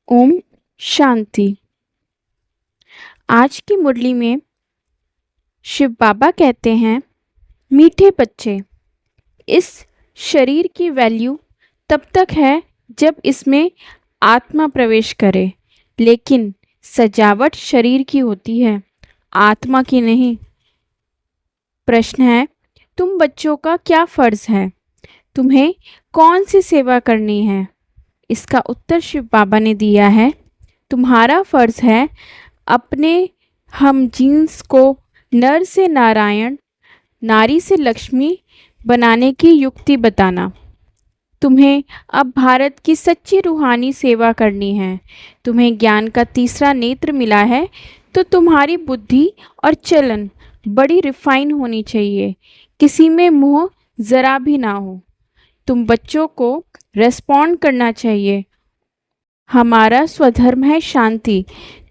ओम शांति। आज की मुरली में शिव बाबा कहते हैं, मीठे बच्चे, इस शरीर की वैल्यू तब तक है जब इसमें आत्मा प्रवेश करे, लेकिन सजावट शरीर की होती है, आत्मा की नहीं। प्रश्न है, तुम बच्चों का क्या फर्ज है? तुम्हें कौन सी सेवा करनी है? इसका उत्तर शिव बाबा ने दिया है, तुम्हारा फर्ज है अपने हम जीन्स को नर से नारायण, नारी से लक्ष्मी बनाने की युक्ति बताना। तुम्हें अब भारत की सच्ची रूहानी सेवा करनी है। तुम्हें ज्ञान का तीसरा नेत्र मिला है, तो तुम्हारी बुद्धि और चलन बड़ी रिफाइन होनी चाहिए, किसी में मोह ज़रा भी ना हो। तुम बच्चों को रेस्पॉन्ड करना चाहिए। हमारा स्वधर्म है शांति।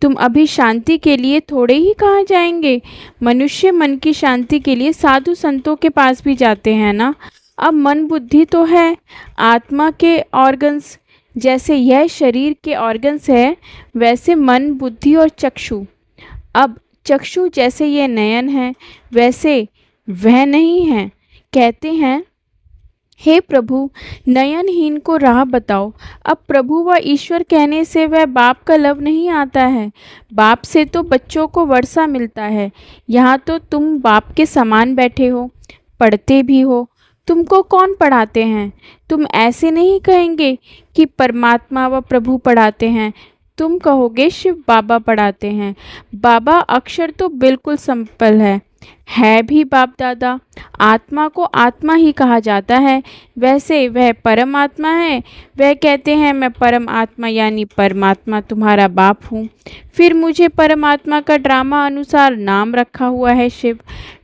तुम अभी शांति के लिए थोड़े ही कहाँ जाएंगे? मनुष्य मन की शांति के लिए साधु संतों के पास भी जाते हैं ना। अब मन बुद्धि तो है, आत्मा के ऑर्गन्स, जैसे यह शरीर के ऑर्गन्स है, वैसे मन बुद्धि और चक्षु। अब चक्षु जैसे ये नयन है, वैसे वह नहीं है। कहते हैं, हे प्रभु, नयनहीन को राह बताओ। अब प्रभु व ईश्वर कहने से वह बाप का लव नहीं आता है। बाप से तो बच्चों को वर्षा मिलता है। यहाँ तो तुम बाप के समान बैठे हो, पढ़ते भी हो। तुमको कौन पढ़ाते हैं? तुम ऐसे नहीं कहेंगे कि परमात्मा व प्रभु पढ़ाते हैं, तुम कहोगे शिव बाबा पढ़ाते हैं। बाबा अक्षर तो बिल्कुल सिंपल है भी बाप दादा। आत्मा को आत्मा ही कहा जाता है, वैसे वह परमात्मा है। वह कहते हैं, मैं परम आत्मा यानी परमात्मा तुम्हारा बाप हूँ। फिर मुझे परमात्मा का ड्रामा अनुसार नाम रखा हुआ है शिव।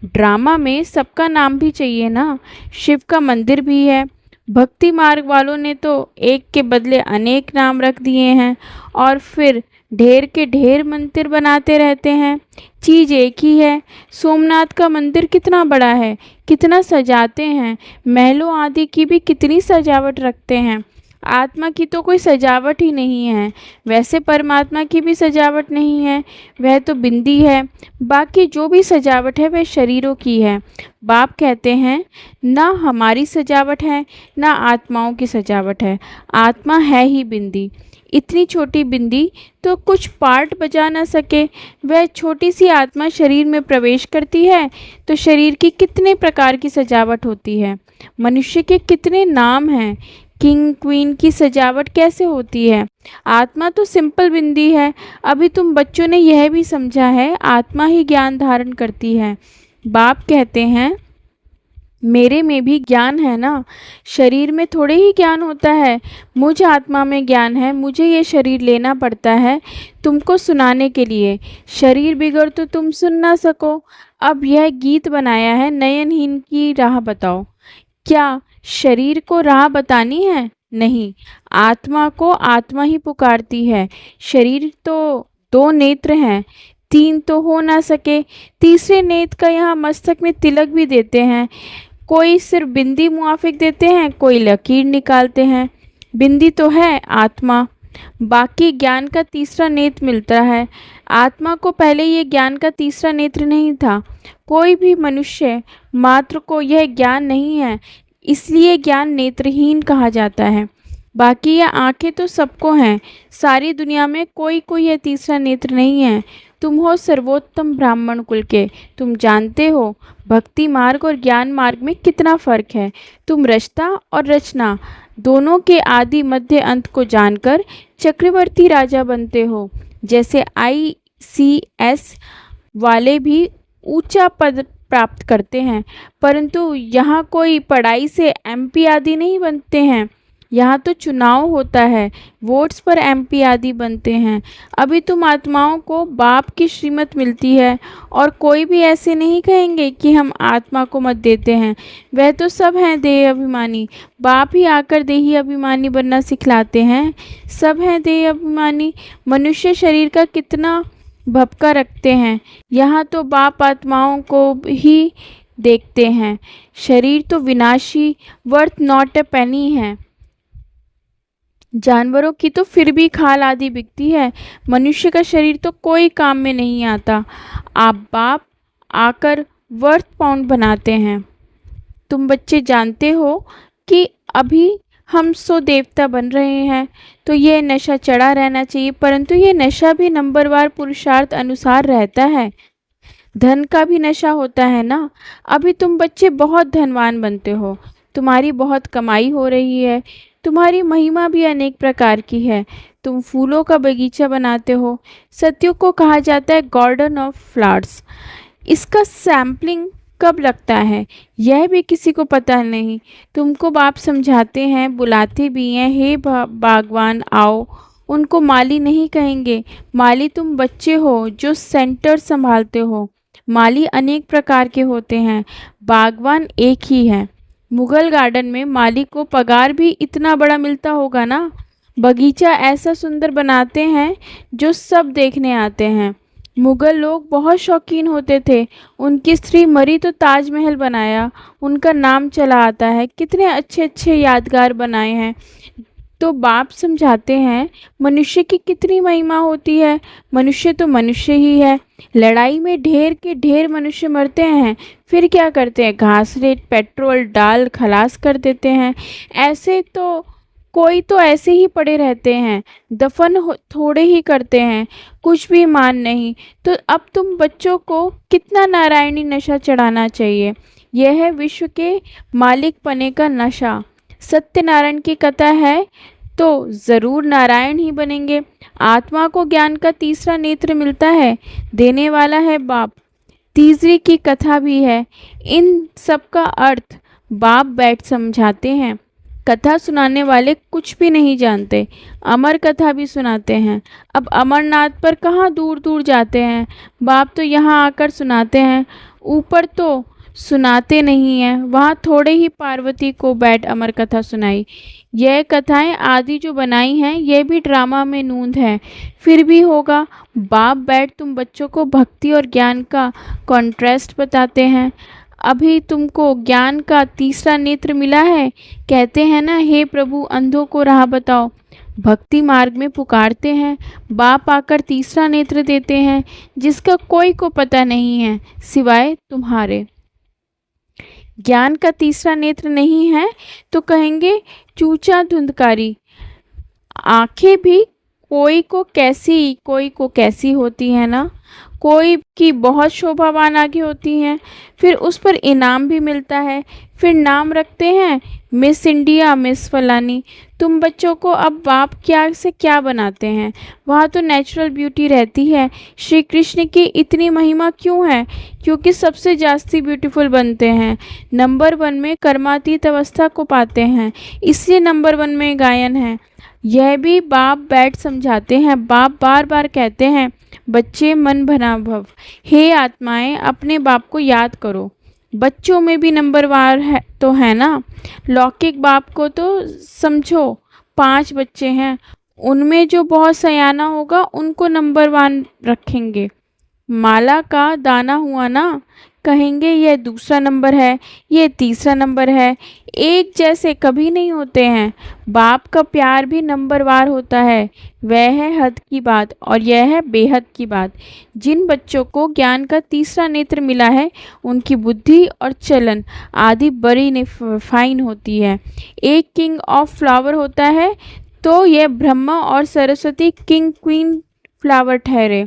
ड्रामा में सबका नाम भी चाहिए ना। शिव का मंदिर भी है। भक्ति मार्ग वालों ने तो एक के बदले अनेक नाम रख दिए हैं और फिर ढेर के ढेर मंदिर बनाते रहते हैं। चीज़ एक ही है। सोमनाथ का मंदिर कितना बड़ा है, कितना सजाते हैं, महलों आदि की भी कितनी सजावट रखते हैं। आत्मा की तो कोई सजावट ही नहीं है, वैसे परमात्मा की भी सजावट नहीं है, वह तो बिंदी है। बाकी जो भी सजावट है वह शरीरों की है। बाप कहते हैं, ना हमारी सजावट है ना आत्माओं की सजावट है, आत्मा है ही बिंदी। इतनी छोटी बिंदी तो कुछ पार्ट बजा ना सके। वह छोटी सी आत्मा शरीर में प्रवेश करती है तो शरीर की कितने प्रकार की सजावट होती है। मनुष्य के कितने नाम हैं, किंग क्वीन की सजावट कैसे होती है। आत्मा तो सिंपल बिंदी है। अभी तुम बच्चों ने यह भी समझा है, आत्मा ही ज्ञान धारण करती है। बाप कहते हैं, मेरे में भी ज्ञान है ना, शरीर में थोड़े ही ज्ञान होता है। मुझ आत्मा में ज्ञान है, मुझे ये शरीर लेना पड़ता है तुमको सुनाने के लिए। शरीर बिगड़ तो तुम सुन ना सको। अब यह गीत बनाया है, नयनहीन की राह बताओ। क्या शरीर को राह बतानी है? नहीं, आत्मा को आत्मा ही पुकारती है। शरीर तो दो नेत्र हैं, तीन तो हो ना सके। तीसरे नेत्र का यहाँ मस्तक में तिलक भी देते हैं। कोई सिर्फ बिंदी मुआफिक देते हैं, कोई लकीर निकालते हैं। बिंदी तो है आत्मा, बाकी ज्ञान का तीसरा नेत्र मिलता है। आत्मा को पहले ये ज्ञान का तीसरा नेत्र नहीं था। कोई भी मनुष्य मात्र को यह ज्ञान नहीं है, इसलिए ज्ञान नेत्रहीन कहा जाता है। बाकी यह आंखें तो सबको हैं, सारी दुनिया में कोई कोई यह तीसरा नेत्र नहीं है। तुम हो सर्वोत्तम ब्राह्मण कुल के, तुम जानते हो भक्ति मार्ग और ज्ञान मार्ग में कितना फर्क है। तुम रचता और रचना दोनों के आदि मध्य अंत को जानकर चक्रवर्ती राजा बनते हो। जैसे ICS वाले भी ऊंचा पद प्राप्त करते हैं, परंतु यहाँ कोई पढ़ाई से MP आदि नहीं बनते हैं। यहाँ तो चुनाव होता है, वोट्स पर MP आदि बनते हैं। अभी तुम आत्माओं को बाप की श्रीमत मिलती है और कोई भी ऐसे नहीं कहेंगे कि हम आत्मा को मत देते हैं। वह तो सब हैं देह अभिमानी। बाप ही आकर देही अभिमानी बनना सिखलाते हैं। सब हैं देह अभिमानी। मनुष्य शरीर का कितना भपका रखते हैं। यहाँ तो बाप आत्माओं को ही देखते हैं। शरीर तो विनाशी, वर्थ नॉट ए पेनी है। जानवरों की तो फिर भी खाल आदि बिकती है, मनुष्य का शरीर तो कोई काम में नहीं आता। आप बाप आकर वर्थ पाउंड बनाते हैं। तुम बच्चे जानते हो कि अभी हम सो देवता बन रहे हैं, तो ये नशा चढ़ा रहना चाहिए, परंतु ये नशा भी नंबरवार पुरुषार्थ अनुसार रहता है। धन का भी नशा होता है ना। अभी तुम बच्चे बहुत धनवान बनते हो, तुम्हारी बहुत कमाई हो रही है, तुम्हारी महिमा भी अनेक प्रकार की है। तुम फूलों का बगीचा बनाते हो। सत्युग को कहा जाता है गार्डन ऑफ फ्लावर्स। इसका सैम्पलिंग कब लगता है यह भी किसी को पता नहीं। तुमको बाप समझाते हैं, बुलाते भी हैं, हे बागवान आओ। उनको माली नहीं कहेंगे, माली तुम बच्चे हो जो सेंटर संभालते हो। माली अनेक प्रकार के होते हैं, बागवान एक ही है। मुगल गार्डन में माली को पगार भी इतना बड़ा मिलता होगा ना। बगीचा ऐसा सुंदर बनाते हैं जो सब देखने आते हैं। मुगल लोग बहुत शौकीन होते थे। उनकी स्त्री मरी तो ताजमहल बनाया, उनका नाम चला आता है, कितने अच्छे अच्छे यादगार बनाए हैं। तो बाप समझाते हैं मनुष्य की कितनी महिमा होती है। मनुष्य तो मनुष्य ही है। लड़ाई में ढेर के ढेर मनुष्य मरते हैं, फिर क्या करते हैं, घास रेत पेट्रोल डाल खलास कर देते हैं। ऐसे तो कोई तो ऐसे ही पड़े रहते हैं, दफन थोड़े ही करते हैं, कुछ भी मान नहीं। तो अब तुम बच्चों को कितना नारायणी नशा चढ़ाना चाहिए। यह है विश्व के मालिक पने का नशा। सत्यनारायण की कथा है तो ज़रूर नारायण ही बनेंगे। आत्मा को ज्ञान का तीसरा नेत्र मिलता है, देने वाला है बाप। तीसरी की कथा भी है। इन सब का अर्थ बाप बैठ समझाते हैं। कथा सुनाने वाले कुछ भी नहीं जानते, अमर कथा भी सुनाते हैं। अब अमरनाथ पर कहाँ दूर दूर जाते हैं, बाप तो यहाँ आकर सुनाते हैं। ऊपर तो सुनाते नहीं हैं, वहाँ थोड़े ही पार्वती को बैठ अमर कथा सुनाई। यह कथाएं आदि जो बनाई हैं यह भी ड्रामा में नूंद है। फिर भी होगा, बाप बैठ तुम बच्चों को भक्ति और ज्ञान का कॉन्ट्रास्ट बताते हैं। अभी तुमको ज्ञान का तीसरा नेत्र मिला है, कहते हैं ना, हे प्रभु अंधों को राह बताओ। भक्ति मार्ग में पुकारते हैं, बाप आकर तीसरा नेत्र देते हैं, जिसका कोई को पता नहीं है सिवाय तुम्हारे। ज्ञान का तीसरा नेत्र नहीं है तो कहेंगे चूचा धुंधकारी। आंखें भी कोई को कैसी होती है ना। कोई की बहुत शोभावान आगे होती हैं, फिर उस पर इनाम भी मिलता है, फिर नाम रखते हैं मिस इंडिया, मिस फलानी। तुम बच्चों को अब बाप क्या से क्या बनाते हैं, वहाँ तो नेचुरल ब्यूटी रहती है। श्री कृष्ण की इतनी महिमा क्यों है, क्योंकि सबसे जास्ती ब्यूटीफुल बनते हैं। नंबर 1 में कर्मातीत अवस्था को पाते हैं, इसलिए नंबर 1 में गायन है। यह भी बाप बैठ समझाते हैं। बाप बार बार कहते हैं बच्चे मन भना भव। हे आत्माएं अपने बाप को याद करो। बच्चों में भी नंबरवार है तो है ना। लौकिक बाप को तो समझो 5 बच्चे हैं, उनमें जो बहुत सयाना होगा उनको नंबर 1 रखेंगे। माला का दाना हुआ ना, कहेंगे यह दूसरा नंबर है, ये तीसरा नंबर है। एक जैसे कभी नहीं होते हैं। बाप का प्यार भी नंबरवार होता है। वह है हद की बात और यह है बेहद की बात। जिन बच्चों को ज्ञान का तीसरा नेत्र मिला है उनकी बुद्धि और चलन आदि बड़ी फाइन होती है। एक किंग ऑफ फ्लावर होता है तो यह ब्रह्मा और सरस्वती किंग क्वीन फ्लावर ठहरे।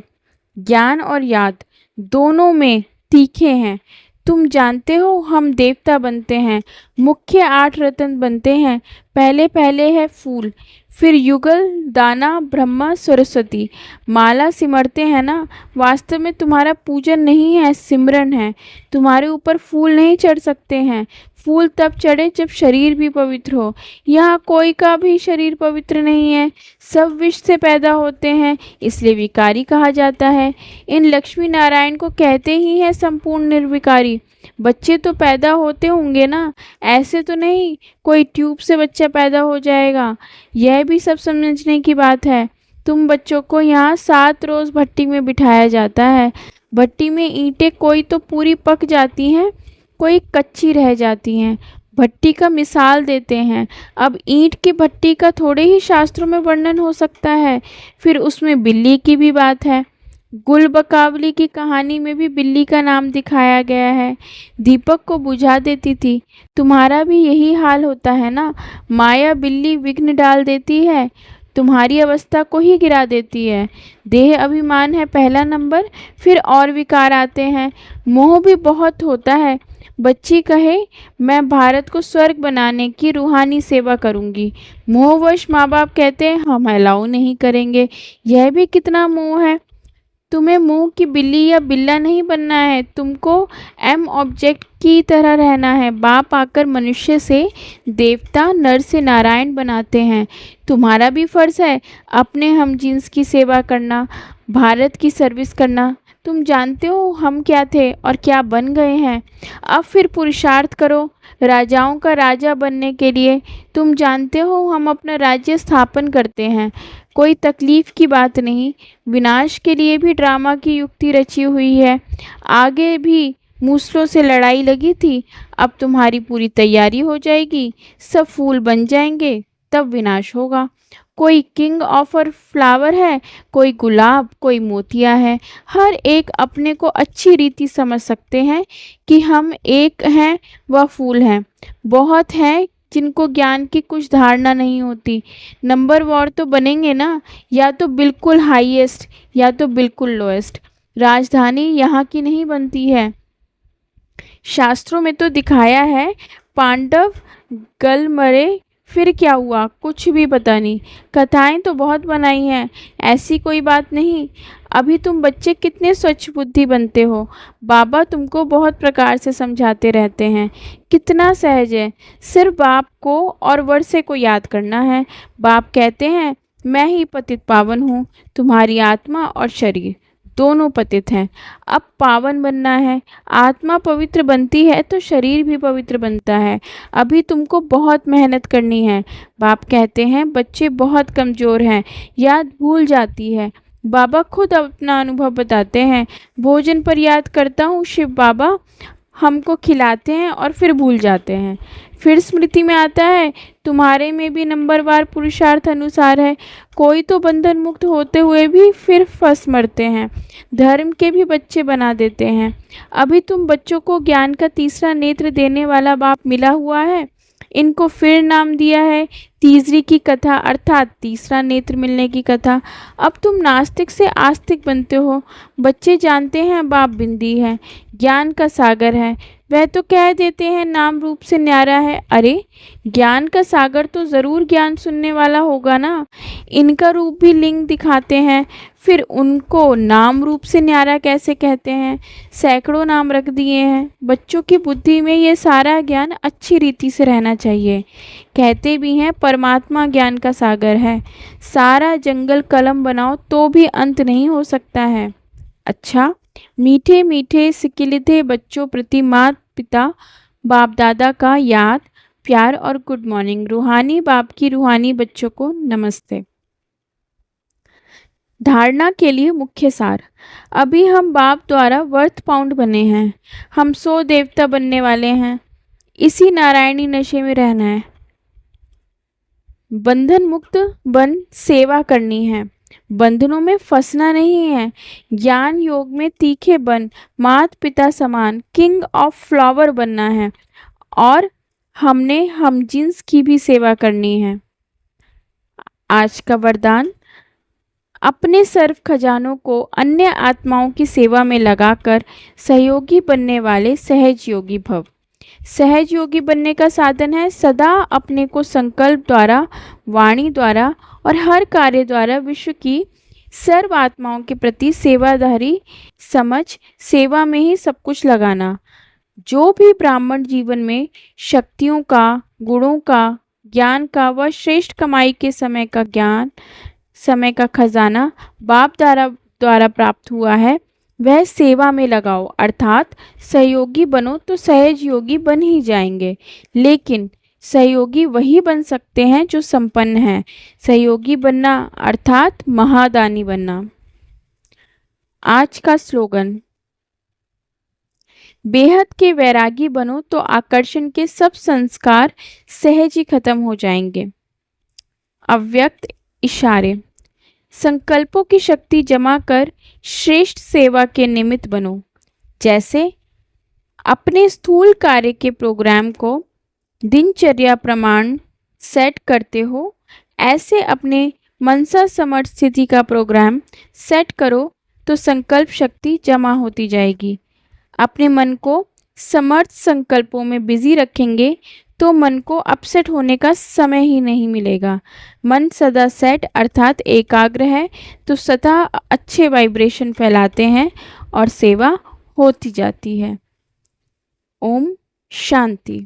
ज्ञान और याद दोनों में तीखे हैं। तुम जानते हो हम देवता बनते हैं, मुख्य 8 रत्न बनते हैं। पहले पहले है फूल, फिर युगल, दाना, ब्रह्मा, सरस्वती। माला सिमरते हैं ना, वास्तव में तुम्हारा पूजन नहीं है, सिमरन है। तुम्हारे ऊपर फूल नहीं चढ़ सकते हैं। फूल तब चढ़े जब शरीर भी पवित्र हो। यहाँ कोई का भी शरीर पवित्र नहीं है, सब विष से पैदा होते हैं, इसलिए विकारी कहा जाता है। इन लक्ष्मी नारायण को कहते ही है संपूर्ण निर्विकारी। बच्चे तो पैदा होते होंगे ना, ऐसे तो नहीं कोई ट्यूब से बच्चा पैदा हो जाएगा। यह भी सब समझने की बात है। तुम बच्चों को यहाँ 7 रोज़ भट्टी में बिठाया जाता है। भट्टी में ईंटें कोई तो पूरी पक जाती हैं, कोई कच्ची रह जाती हैं। भट्टी का मिसाल देते हैं। अब ईंट की भट्टी का थोड़े ही शास्त्रों में वर्णन हो सकता है। फिर उसमें बिल्ली की भी बात है। गुल बकावली की कहानी में भी बिल्ली का नाम दिखाया गया है। दीपक को बुझा देती थी। तुम्हारा भी यही हाल होता है ना? माया बिल्ली विघ्न डाल देती है, तुम्हारी अवस्था को ही गिरा देती है। देह अभिमान है पहला नंबर, फिर और विकार आते हैं। मोह भी बहुत होता है। बच्ची कहे, मैं भारत को स्वर्ग बनाने की रूहानी सेवा करूंगी। मोहवश माँ बाप कहते हैं हम अलाउ नहीं करेंगे। यह भी कितना मोह है। तुम्हें मुंह की बिल्ली या बिल्ला नहीं बनना है, तुमको एम ऑब्जेक्ट की तरह रहना है। बाप आकर मनुष्य से देवता, नर से नारायण बनाते हैं। तुम्हारा भी फर्ज है अपने हम जिन्स की सेवा करना, भारत की सर्विस करना। तुम जानते हो हम क्या थे और क्या बन गए हैं। अब फिर पुरुषार्थ करो राजाओं का राजा बनने के लिए। तुम जानते हो हम अपना राज्य स्थापन करते हैं। कोई तकलीफ की बात नहीं। विनाश के लिए भी ड्रामा की युक्ति रची हुई है। आगे भी मूसलों से लड़ाई लगी थी, अब तुम्हारी पूरी तैयारी हो जाएगी, सब फूल बन जाएंगे, तब विनाश होगा। कोई किंग ऑफर फ्लावर है, कोई गुलाब, कोई मोतिया है। हर एक अपने को अच्छी रीति समझ सकते हैं कि हम एक हैं, वह फूल हैं। बहुत हैं जिनको ज्ञान की कुछ धारणा नहीं होती। नंबर वॉर तो बनेंगे ना, या तो बिल्कुल हाईएस्ट या तो बिल्कुल लोएस्ट। राजधानी यहाँ की नहीं बनती है। शास्त्रों में तो दिखाया है पांडव गल मरे, फिर क्या हुआ कुछ भी पता नहीं। कथाएं तो बहुत बनाई हैं, ऐसी कोई बात नहीं। अभी तुम बच्चे कितने स्वच्छ बुद्धि बनते हो। बाबा तुमको बहुत प्रकार से समझाते रहते हैं। कितना सहज है, सिर्फ बाप को और वर्षे को याद करना है। बाप कहते हैं मैं ही पतित पावन हूँ, तुम्हारी आत्मा और शरीर दोनों पतित हैं। अब पावन बनना है। आत्मा पवित्र बनती है तो शरीर भी पवित्र बनता है। अभी तुमको बहुत मेहनत करनी है। बाप कहते हैं बच्चे बहुत कमज़ोर हैं, याद भूल जाती है। बाबा खुद अपना अनुभव बताते हैं। भोजन पर याद करता हूँ शिव बाबा, हमको खिलाते हैं और फिर भूल जाते हैं। फिर स्मृति में आता है तुम्हारे में भी नंबरवार पुरुषार्थ अनुसार है। कोई तो बंधन मुक्त होते हुए भी फिर फंस मरते हैं, धर्म के भी बच्चे बना देते हैं। अभी तुम बच्चों को ज्ञान का तीसरा नेत्र देने वाला बाप मिला हुआ है। इनको फिर नाम दिया है तीसरी की कथा, अर्थात तीसरा नेत्र मिलने की कथा। अब तुम नास्तिक से आस्तिक बनते हो। बच्चे जानते हैं बाप बिंदी है, ज्ञान का सागर है। वह तो कह देते हैं नाम रूप से न्यारा है। अरे ज्ञान का सागर तो ज़रूर ज्ञान सुनने वाला होगा ना। इनका रूप भी लिंग दिखाते हैं, फिर उनको नाम रूप से न्यारा कैसे कहते हैं। सैकड़ों नाम रख दिए हैं। बच्चों की बुद्धि में ये सारा ज्ञान अच्छी रीति से रहना चाहिए। कहते भी हैं परमात्मा ज्ञान का सागर है। सारा जंगल कलम बनाओ तो भी अंत नहीं हो सकता है। अच्छा, मीठे मीठे सिकिलिधे बच्चों प्रति माता पिता बाप दादा का याद, प्यार और गुड मॉर्निंग। रूहानी बाप की रूहानी बच्चों को नमस्ते। धारणा के लिए मुख्य सार। अभी हम बाप द्वारा वर्थ पाउंड बने हैं। हम 100 देवता बनने वाले हैं। इसी नारायणी नशे में रहना है। बंधन मुक्त बन सेवा करनी है, बंधनों में फंसना नहीं है। ज्ञान योग में तीखे बन मात पिता समान किंग ऑफ फ्लावर बनना है। और हमने हम जिन्स की भी सेवा करनी है। आज का वरदान, अपने सर्व खजानों को अन्य आत्माओं की सेवा में लगाकर सहयोगी बनने वाले सहज योगी भव। सहज योगी बनने का साधन है सदा अपने को संकल्प द्वारा, वाणी द्वारा और हर कार्य द्वारा विश्व की सर्व आत्माओं के प्रति सेवाधारी समझ सेवा में ही सब कुछ लगाना। जो भी ब्राह्मण जीवन में शक्तियों का, गुणों का, ज्ञान का व श्रेष्ठ कमाई के समय का ज्ञान, समय का खजाना बाप द्वारा प्राप्त हुआ है, वह सेवा में लगाओ। अर्थात सहयोगी बनो तो सहज योगी बन ही जाएंगे। लेकिन सहयोगी वही बन सकते हैं जो संपन्न हैं। सहयोगी बनना अर्थात महादानी बनना। आज का स्लोगन, बेहद के वैरागी बनो तो आकर्षण के सब संस्कार सहज ही खत्म हो जाएंगे। अव्यक्त इशारे। संकल्पों की शक्ति जमा कर श्रेष्ठ सेवा के निमित्त बनो। जैसे अपने स्थूल कार्य के प्रोग्राम को दिनचर्या प्रमाण सेट करते हो, ऐसे अपने मनसा समर्थ स्थिति का प्रोग्राम सेट करो तो संकल्प शक्ति जमा होती जाएगी। अपने मन को समर्थ संकल्पों में बिजी रखेंगे तो मन को अपसेट होने का समय ही नहीं मिलेगा। मन सदा सेट अर्थात एकाग्र है तो सदा अच्छे वाइब्रेशन फैलाते हैं और सेवा होती जाती है। ओम शांति।